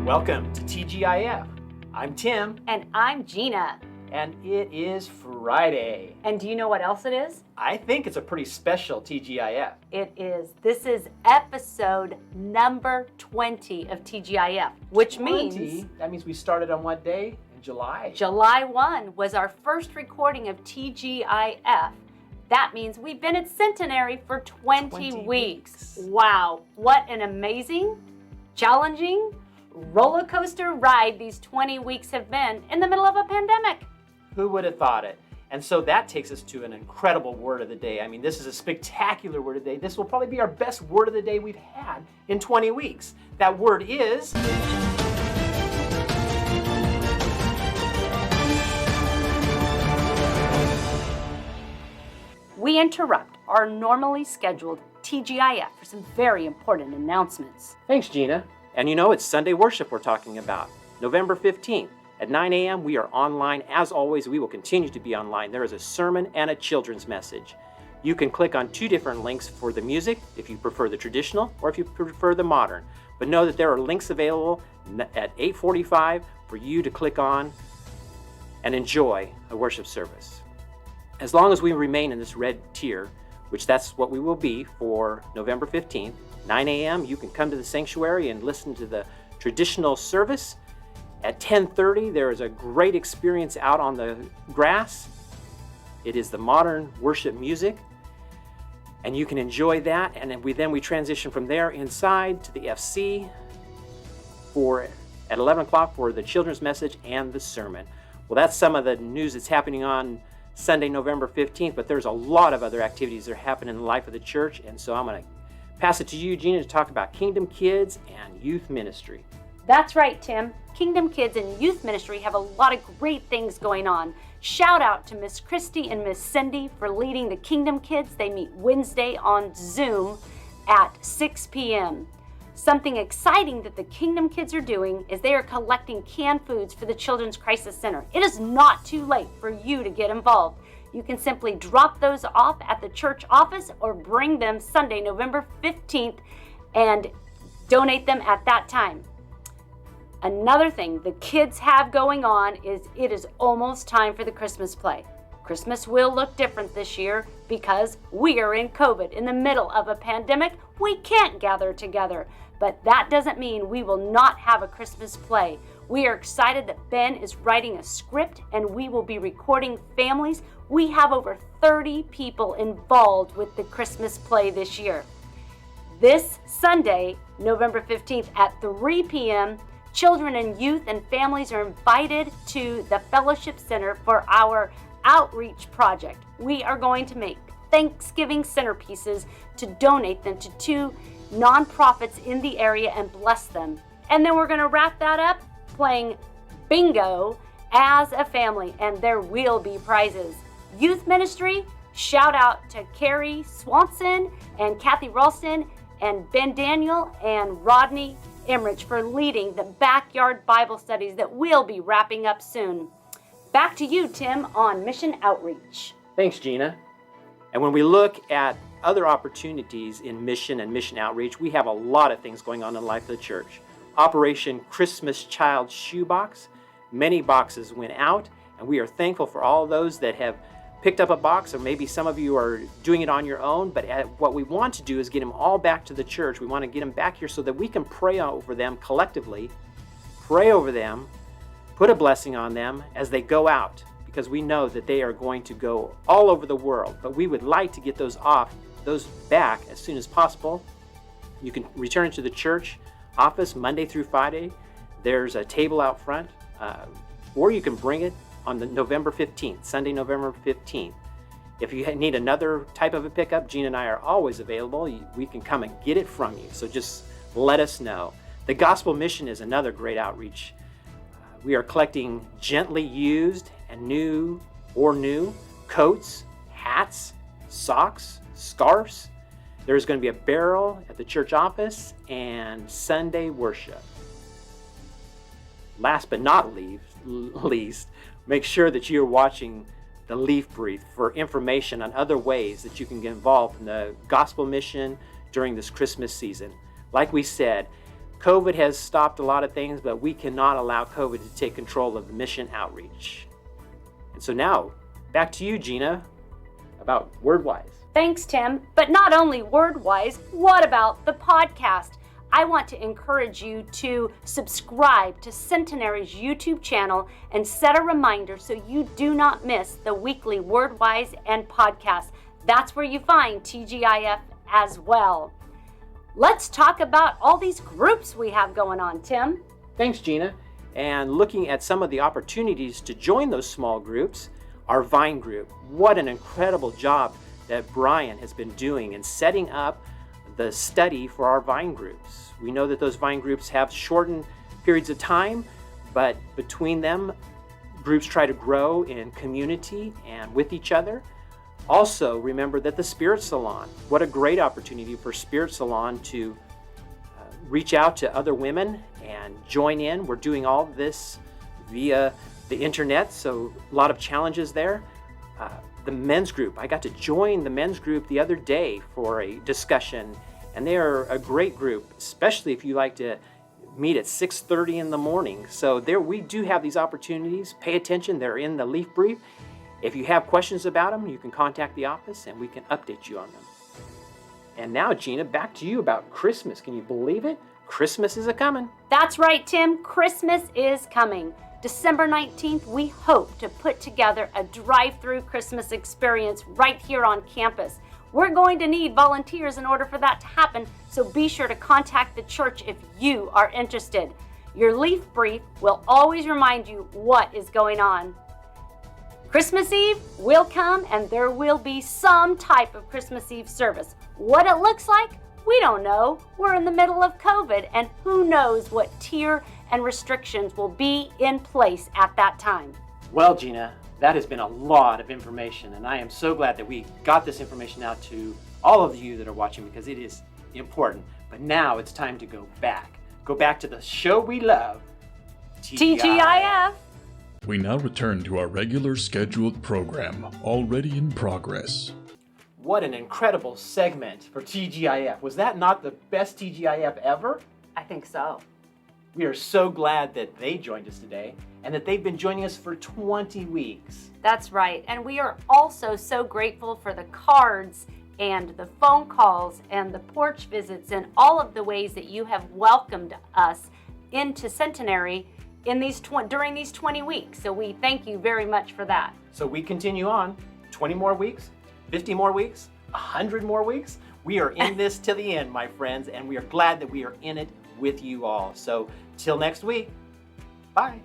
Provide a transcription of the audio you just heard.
Welcome to TGIF. I'm Tim. And I'm Gina. And it is Friday. And do you know what else it is? I think it's a pretty special TGIF. It is. This is episode number 20 of TGIF, which 20? means... That means we started on what day? In July. July 1 was our first recording of TGIF. That means we've been at Centenary for 20 weeks. Wow, what an amazing, challenging, roller coaster ride these 20 weeks have been in the middle of a pandemic. Who would have thought it? And so that takes us to an incredible word of the day. I mean, this is a spectacular word of the day. This will probably be our best word of the day we've had in 20 weeks. That word is... We interrupt our normally scheduled TGIF for some very important announcements. Thanks, Gina. And you know, it's Sunday worship we're talking about. November 15th at 9 a.m. we are online. As always, we will continue to be online. There is a sermon and a children's message. You can click on two different links for the music if you prefer the traditional or if you prefer the modern. But know that there are links available at 8:45 for you to click on and enjoy a worship service. As long as we remain in this red tier, which that's what we will be for November 15th, 9 a.m., you can come to the sanctuary and listen to the traditional service. At 10:30, there is a great experience out on the grass. It is the modern worship music, and you can enjoy that. And then we transition from there inside to the FC at 11 o'clock for the children's message and the sermon. Well, that's some of the news that's happening on Sunday, November 15th, but there's a lot of other activities that are happening in the life of the church, and so I'm going to pass it to you, Gina, to talk about Kingdom Kids and youth ministry. That's right, Tim. Kingdom Kids and youth ministry have a lot of great things going on. Shout out to Miss Christy and Miss Cindy for leading the Kingdom Kids. They meet Wednesday on Zoom at 6 p.m. Something exciting that the Kingdom Kids are doing is they are collecting canned foods for the Children's Crisis Center. It is not too late for you to get involved. You can simply drop those off at the church office or bring them Sunday, November 15th and donate them at that time. Another thing the kids have going on is it is almost time for the Christmas play. Christmas will look different this year because we are in COVID. In the middle of a pandemic, we can't gather together. But that doesn't mean we will not have a Christmas play. We are excited that Ben is writing a script and we will be recording families. We have over 30 people involved with the Christmas play this year. This Sunday, November 15th at 3 p.m., children and youth and families are invited to the Fellowship Center for our outreach project. We are going to make Thanksgiving centerpieces to donate them to two nonprofits in the area and bless them. And then we're going to wrap that up playing bingo as a family, and there will be prizes. Youth ministry, shout out to Carrie Swanson and Kathy Ralston and Ben Daniel and Rodney Emmerich for leading the backyard Bible studies that will be wrapping up soon. Back to you, Tim, on mission outreach. Thanks, Gina. And when we look at other opportunities in mission and mission outreach, we have a lot of things going on in the life of the church. Operation Christmas Child Shoebox. Many boxes went out, and we are thankful for all those that have picked up a box, or maybe some of you are doing it on your own, but what we want to do is get them all back to the church. We want to get them back here so that we can pray over them collectively, pray over them, put a blessing on them as they go out, because we know that they are going to go all over the world, but we would like to get those back as soon as possible. You can return it to the church office Monday through Friday. There's a table out front, or you can bring it on the November 15th, Sunday, November 15th. If you need another type of a pickup, Gina and I are always available. We can come and get it from you, so just let us know. The Gospel Mission is another great outreach. We are collecting gently used and new coats, hats, socks, scarves. There's going to be a barrel at the church office and Sunday worship. Last but not least, make sure that you're watching the Leaf Brief for information on other ways that you can get involved in the gospel mission during this Christmas season. Like we said, COVID has stopped a lot of things, but we cannot allow COVID to take control of the mission outreach. And so now, back to you, Gina, about WordWise. Thanks, Tim. But not only WordWise, what about the podcast? I want to encourage you to subscribe to Centenary's YouTube channel and set a reminder so you do not miss the weekly WordWise and podcast. That's where you find TGIF as well. Let's talk about all these groups we have going on, Tim. Thanks, Gina. And looking at some of the opportunities to join those small groups, our Vine group. What an incredible job that Brian has been doing in setting up the study for our Vine groups. We know that those Vine groups have shortened periods of time, but between them, groups try to grow in community and with each other. Also, remember that the Spirit Salon, what a great opportunity for Spirit Salon to reach out to other women and join in. We're doing all this via the internet, so a lot of challenges there. The men's group, I got to join the men's group the other day for a discussion, and they are a great group, especially if you like to meet at 6:30 in the morning. So there we do have these opportunities. Pay attention, they're in the leaf brief. If you have questions about them, you can contact the office and we can update you on them. And now, Gina, back to you about Christmas. Can you believe it? Christmas is a-coming. That's right, Tim. Christmas is coming. December 19th, we hope to put together a drive-through Christmas experience right here on campus. We're going to need volunteers in order for that to happen, so be sure to contact the church if you are interested. Your leaf brief will always remind you what is going on. Christmas Eve will come and there will be some type of Christmas Eve service. What it looks like, we don't know. We're in the middle of COVID and who knows what tier and restrictions will be in place at that time. Well, Gina, that has been a lot of information, and I am so glad that we got this information out to all of you that are watching because it is important. But now it's time to go back. Go back to the show we love, TGIF. We now return to our regular scheduled program, already in progress. What an incredible segment for TGIF. Was that not the best TGIF ever? I think so. We are so glad that they joined us today and that they've been joining us for 20 weeks. That's right. And we are also so grateful for the cards and the phone calls and the porch visits and all of the ways that you have welcomed us into Centenary in these during these 20 weeks. So we thank you very much for that. So we continue on 20 more weeks, 50 more weeks, 100 more weeks. We are in this till the end, my friends, and we are glad that we are in it with you all. So till next week, bye.